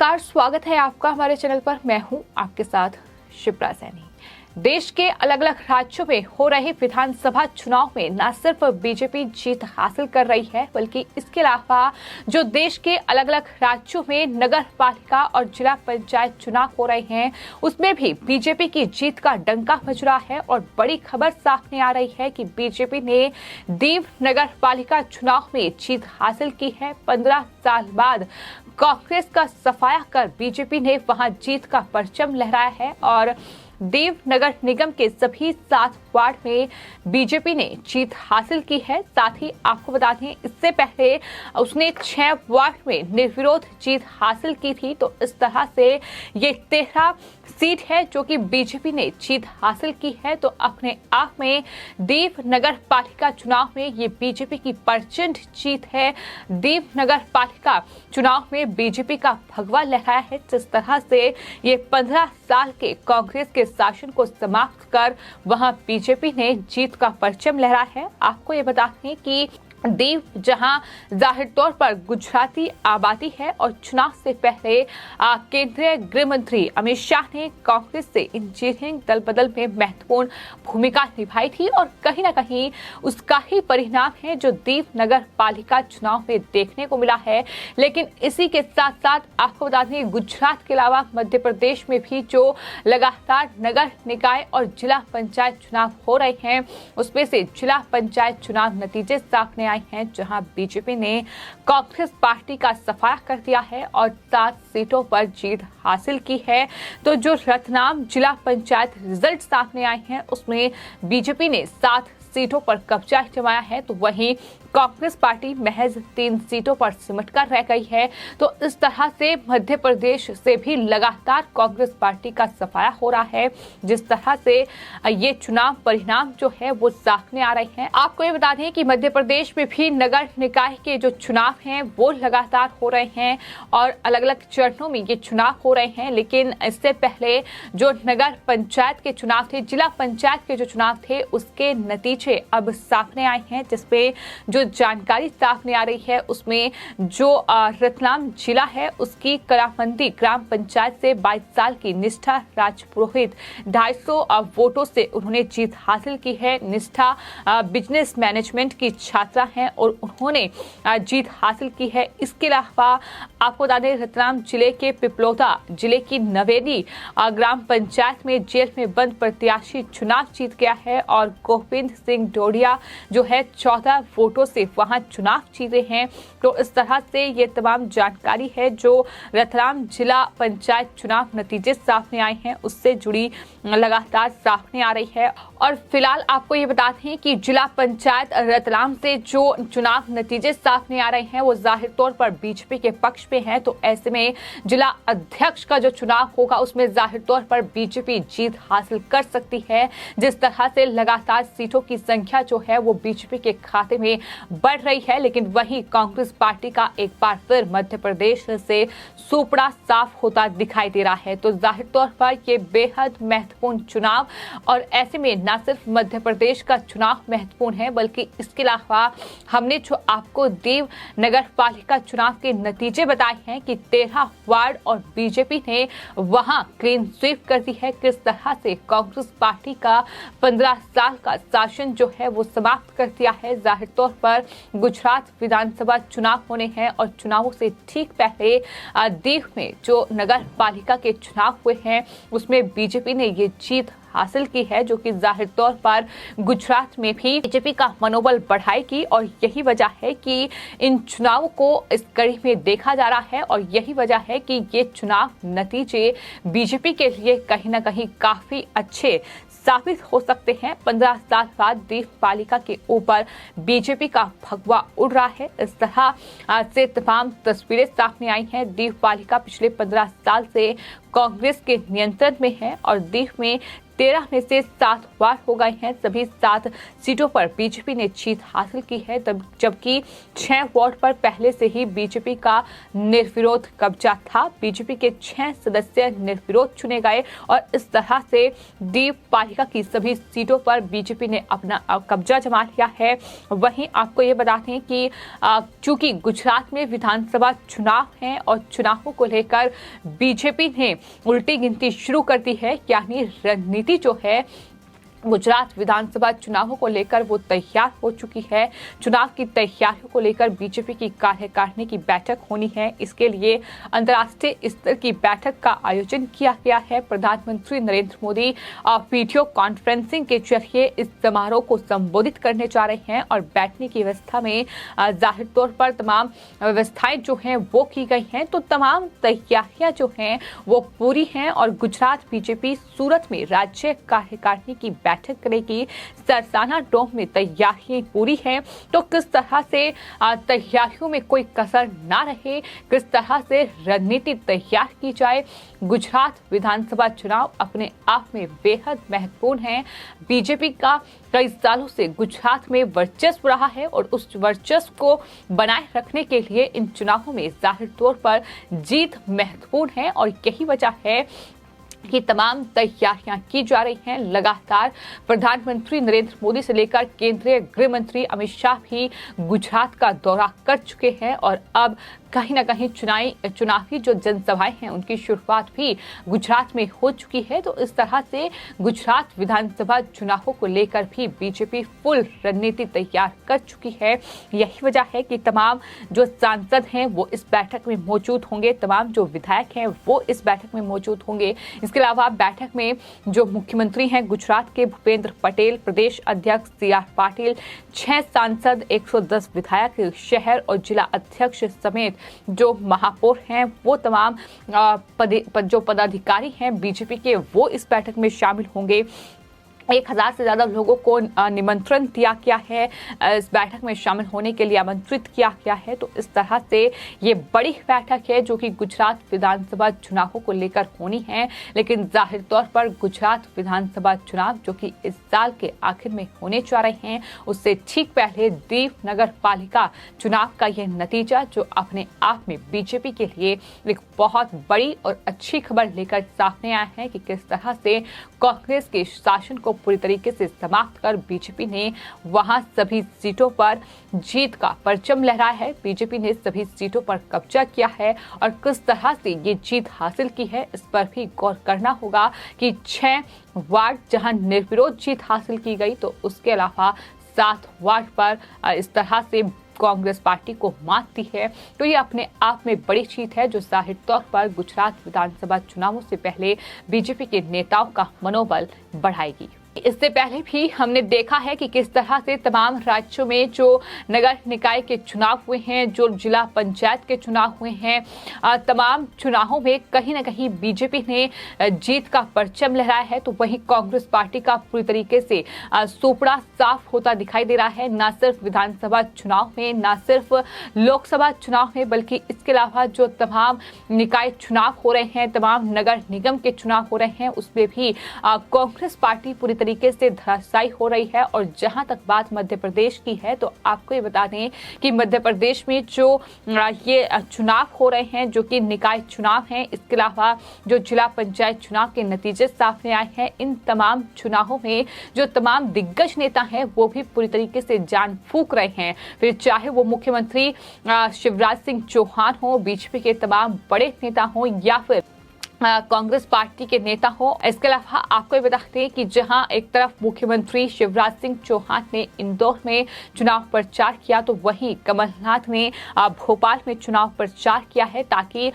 नमस्कार, स्वागत है आपका हमारे चैनल पर। मैं हूं आपके साथ शिप्रा सैनी। देश के अलग अलग राज्यों में हो रहे विधानसभा चुनाव में न सिर्फ बीजेपी जीत हासिल कर रही है, बल्कि इसके अलावा जो देश के अलग अलग राज्यों में नगर पालिका और जिला पंचायत चुनाव हो रहे हैं, उसमें भी बीजेपी की जीत का डंका बज रहा है। और बड़ी खबर सामने आ रही है कि बीजेपी ने दीव नगर पालिका चुनाव में जीत हासिल की है। 15 साल बाद कांग्रेस का सफाया कर बीजेपी ने वहां जीत का परचम लहराया है और दीव नगर निगम के सभी 7 वार्ड में बीजेपी ने जीत हासिल की है। साथ ही आपको बता दें, इससे पहले उसने 6 वार्ड में निर्विरोध जीत हासिल की थी। तो इस तरह से ये 13 सीट है जो कि बीजेपी ने जीत हासिल की है। तो अपने आप में दीव नगर पालिका चुनाव में ये बीजेपी की प्रचंड जीत है। दीव नगर पालिका चुनाव में बीजेपी का भगवा लहराया है। जिस तरह से ये 15 साल के कांग्रेस के शासन को समाप्त कर वहां बीजेपी ने जीत का परचम लहराया है। आपको ये बता दें कि दीव जहां जाहिर तौर पर गुजराती आबादी है और चुनाव से पहले केंद्रीय गृह मंत्री अमित शाह ने कांग्रेस से इंजीनियरिंग दल बदल में महत्वपूर्ण भूमिका निभाई थी और कहीं ना कहीं उसका ही परिणाम है जो दीव नगर पालिका चुनाव में देखने को मिला है। लेकिन इसी के साथ साथ आपको बता दें, गुजरात के अलावा मध्य प्रदेश में भी जो लगातार नगर निकाय और जिला पंचायत चुनाव हो रहे हैं, उसमें से जिला पंचायत चुनाव नतीजे सामने आए हैं जहां बीजेपी ने कांग्रेस पार्टी का सफाया कर दिया है और 7 सीटों पर जीत हासिल की है। तो जो रतलाम जिला पंचायत रिजल्ट सामने आए हैं, उसमें बीजेपी ने 7 सीटों पर कब्जा जमाया है, तो वहीं कांग्रेस पार्टी महज 3 सीटों पर सिमट कर रह गई है। तो इस तरह से मध्य प्रदेश से भी लगातार कांग्रेस पार्टी का सफाया हो रहा है। जिस तरह से ये चुनाव परिणाम जो है वो सामने आ रहे हैं। आपको ये बता दें कि मध्य प्रदेश में भी नगर निकाय के जो चुनाव हैं वो लगातार हो रहे हैं और अलग अलग चरणों में ये चुनाव हो रहे हैं। लेकिन इससे पहले जो नगर पंचायत के चुनाव थे, जिला पंचायत के जो चुनाव थे, उसके नतीजे अब सामने आए हैं। जिसपे जो जानकारी सामने आ रही है, उसमें जो रतलाम जिला है उसकी करामंदी ग्राम पंचायत से 22 साल की निष्ठा राजपुरोहित 250 वोटों से उन्होंने जीत हासिल की है। निष्ठा बिजनेस मैनेजमेंट की छात्रा हैं और उन्होंने जीत हासिल की है। इसके अलावा आपको बता दें, रतलाम जिले के पिपलोदा जिले की नवेली ग्राम पंचायत में जेल में बंद प्रत्याशी चुनाव जीत गया है और गोविंद सिंह डोडिया जो है 14 वोटों से वहां चुनाव जीते हैं। तो इस तरह से ये तमाम जानकारी है जो रतलाम जिला पंचायत चुनाव नतीजे सामने आए हैं उससे जुड़ी लगातार सामने आ रही है। और फिलहाल आपको ये बता दें कि जिला पंचायत रतलाम से जो चुनाव नतीजे सामने आ रहे हैं वो जाहिर तौर पर बीजेपी के पक्ष में है। तो ऐसे में जिला अध्यक्ष का जो चुनाव होगा उसमें जाहिर तौर पर बीजेपी जीत हासिल कर सकती है। जिस तरह से लगातार सीटों की संख्या जो है वो बीजेपी के खाते में बढ़ रही है, लेकिन वहीं कांग्रेस पार्टी का एक बार फिर मध्य प्रदेश से सुपड़ा साफ होता दिखाई दे रहा है। तो जाहिर तौर पर ये बेहद महत्वपूर्ण चुनाव, और ऐसे में न सिर्फ मध्य प्रदेश का चुनाव महत्वपूर्ण है बल्कि इसके अलावा हमने जो आपको दीव नगर पालिका चुनाव के नतीजे बताए हैं कि 13 वार्ड और बीजेपी ने वहां क्लीन स्वीप कर दी है। किस तरह से कांग्रेस पार्टी का 15 साल का शासन जो है वो समाप्त कर दिया है। जाहिर तौर पर गुजरात विधानसभा चुनाव होने हैं और चुनावों से ठीक पहले दीव में जो नगर पालिका के चुनाव हुए हैं उसमें बीजेपी ने ये जीत हासिल की है, जो कि जाहिर तौर पर गुजरात में भी बीजेपी का मनोबल बढ़ाएगी। और यही वजह है कि इन चुनावों को इस कड़ी में देखा जा रहा है और यही वजह है कि ये चुनाव नतीजे बीजेपी के लिए कहीं ना कहीं काफी अच्छे साबित हो सकते हैं। 15 साल बाद दीव पालिका के ऊपर बीजेपी का भगवा उड़ रहा है। इस तरह से तमाम तस्वीरें सामने आई हैं। दीव पालिका पिछले 15 साल से कांग्रेस के नियंत्रण में है और दीव में 13 में से 7 वार्ड हो गए हैं। सभी 7 सीटों पर बीजेपी ने जीत हासिल की है, तब जबकि 6 वार्ड पर पहले से ही बीजेपी का निर्विरोध कब्जा था। बीजेपी के 6 सदस्य निर्विरोध चुने गए और इस तरह से दीप पालिका की सभी सीटों पर बीजेपी ने अपना कब्जा जमा लिया है। वहीं आपको ये बता दें कि चूंकि गुजरात में विधानसभा चुनाव है और चुनावों को लेकर बीजेपी ने उल्टी गिनती शुरू कर दी है, यानी रणनीति जो है गुजरात विधानसभा चुनावों को लेकर वो तैयार हो चुकी है। चुनाव की तैयारियों को लेकर बीजेपी की कार्यकारिणी की बैठक होनी है। इसके लिए अंतर्राष्ट्रीय स्तर की बैठक का आयोजन किया गया है। प्रधानमंत्री नरेंद्र मोदी वीडियो कॉन्फ्रेंसिंग के जरिए इस समारोह को संबोधित करने जा रहे हैं और बैठने की व्यवस्था में जाहिर तौर पर तमाम व्यवस्थाएं जो हैं वो की गई हैं। तो तमाम तैयारियां जो हैं वो पूरी हैं और गुजरात बीजेपी सूरत में राज्य कार्यकारिणी की बैठक करेगी। सरसाना डोम में तैयारियां पूरी हैं। तो किस तरह से तैयारियों में कोई कसर ना रहे, किस तरह से रणनीति तैयार की जाए। गुजरात विधानसभा चुनाव अपने आप में बेहद महत्वपूर्ण है। बीजेपी का कई सालों से गुजरात में वर्चस्व रहा है और उस वर्चस्व को बनाए रखने के लिए इन चुनावों में जाहिर तौर पर जीत महत्वपूर्ण है और यही वजह है कि तमाम तैयारियां की जा रही हैं। लगातार प्रधानमंत्री नरेंद्र मोदी से लेकर केंद्रीय गृह मंत्री अमित शाह भी गुजरात का दौरा कर चुके हैं और अब कहीं ना कहीं चुनावी जो जनसभाएं हैं उनकी शुरुआत भी गुजरात में हो चुकी है। तो इस तरह से गुजरात विधानसभा चुनावों को लेकर भी बीजेपी फुल रणनीति तैयार कर चुकी है। यही वजह है कि तमाम जो सांसद हैं वो इस बैठक में मौजूद होंगे, तमाम जो विधायक हैं वो इस बैठक में मौजूद होंगे। इसके अलावा बैठक में जो मुख्यमंत्री हैं गुजरात के भूपेंद्र पटेल, प्रदेश अध्यक्ष CR पाटिल, 6 सांसद, 110 विधायक, शहर और जिला अध्यक्ष समेत जो महापौर हैं वो तमाम जो पदाधिकारी हैं बीजेपी के वो इस बैठक में शामिल होंगे। 1000 से ज्यादा लोगों को निमंत्रण दिया गया है, इस बैठक में शामिल होने के लिए आमंत्रित किया गया है। तो इस तरह से ये बड़ी बैठक है जो कि गुजरात विधानसभा चुनावों को लेकर होनी है। लेकिन जाहिर तौर पर गुजरात विधानसभा चुनाव जो कि इस साल के आखिर में होने जा रहे हैं, उससे ठीक पहले दीप नगर पालिका चुनाव का यह नतीजा जो अपने आप में बीजेपी के लिए एक बहुत बड़ी और अच्छी खबर लेकर सामने आया है कि किस तरह से कांग्रेस के शासन को पूरी तरीके से समाप्त कर बीजेपी ने वहां सभी सीटों पर जीत का परचम लहराया है। बीजेपी ने सभी सीटों पर कब्जा किया है और किस तरह से ये जीत हासिल की है इस पर भी गौर करना होगा कि 6 वार्ड जहां निर्विरोध जीत हासिल की गई, तो उसके अलावा 7 वार्ड पर इस तरह से कांग्रेस पार्टी को मात दी है। तो ये अपने आप में बड़ी जीत है जो जाहिर तौर पर गुजरात विधानसभा चुनावों से पहले बीजेपी के नेताओं का मनोबल बढ़ाएगी। इससे पहले भी हमने देखा है कि किस तरह से तमाम राज्यों में जो नगर निकाय के चुनाव हुए हैं, जो जिला पंचायत के चुनाव हुए हैं, तमाम चुनावों में कहीं ना कहीं बीजेपी ने जीत का परचम लहराया है। तो वहीं कांग्रेस पार्टी का पूरी तरीके से सुपड़ा साफ होता दिखाई दे रहा है, ना सिर्फ विधानसभा चुनाव में, ना सिर्फ लोकसभा चुनाव में, बल्कि इसके अलावा जो तमाम निकाय चुनाव हो रहे हैं, तमाम नगर निगम के चुनाव हो रहे हैं, उसमें भी कांग्रेस पार्टी पूरी तरीके से धराशायी हो रही है। और जहां तक बात मध्य प्रदेश की है, तो आपको ये बता दें कि मध्य प्रदेश में जो ये चुनाव हो रहे हैं जो कि निकाय चुनाव हैं, इसके अलावा जो जिला पंचायत चुनाव के नतीजे सामने आए हैं, इन तमाम चुनावों में जो तमाम दिग्गज नेता हैं वो भी पूरी तरीके से जान फूंक रहे हैं। फिर चाहे वो मुख्यमंत्री शिवराज सिंह चौहान हो, बीजेपी के तमाम बड़े नेता हो या फिर कांग्रेस पार्टी के नेता हो। इसके अलावा आपको ये बताते हैं कि जहां एक तरफ मुख्यमंत्री शिवराज सिंह चौहान ने इंदौर में चुनाव प्रचार किया, तो वहीं कमलनाथ ने भोपाल में चुनाव प्रचार किया है ताकि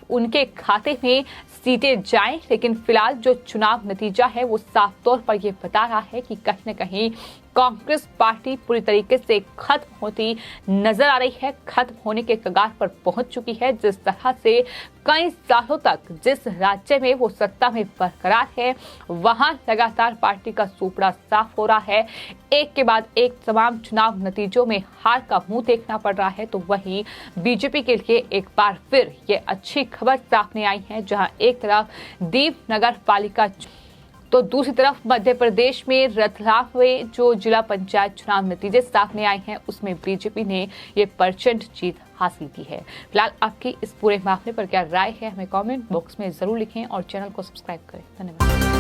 उनके खाते में सीटें जाएं। लेकिन फिलहाल जो चुनाव नतीजा है वो साफ तौर पर ये बता रहा है कि कहीं न कहीं कांग्रेस पार्टी पूरी तरीके से खत्म होती नजर आ रही है, खत्म होने के कगार पर पहुंच चुकी है। जिस तरह से कई सालों तक जिस राज्य में वो सत्ता में बरकरार है, वहां लगातार पार्टी का सुपड़ा साफ हो रहा है। एक के बाद एक तमाम चुनाव नतीजों में हार का मुंह देखना पड़ रहा है। तो वहीं बीजेपी के लिए एक बार फिर ये अच्छी खबर सामने आई है, जहां एक तरफ दीप नगर पालिका तो दूसरी तरफ मध्य प्रदेश में रतलाम में जो जिला पंचायत चुनाव नतीजे सामने आए हैं उसमें बीजेपी ने ये प्रचंड जीत हासिल की है। फिलहाल आपकी इस पूरे मामले पर क्या राय है, हमें कमेंट बॉक्स में जरूर लिखें और चैनल को सब्सक्राइब करें। धन्यवाद।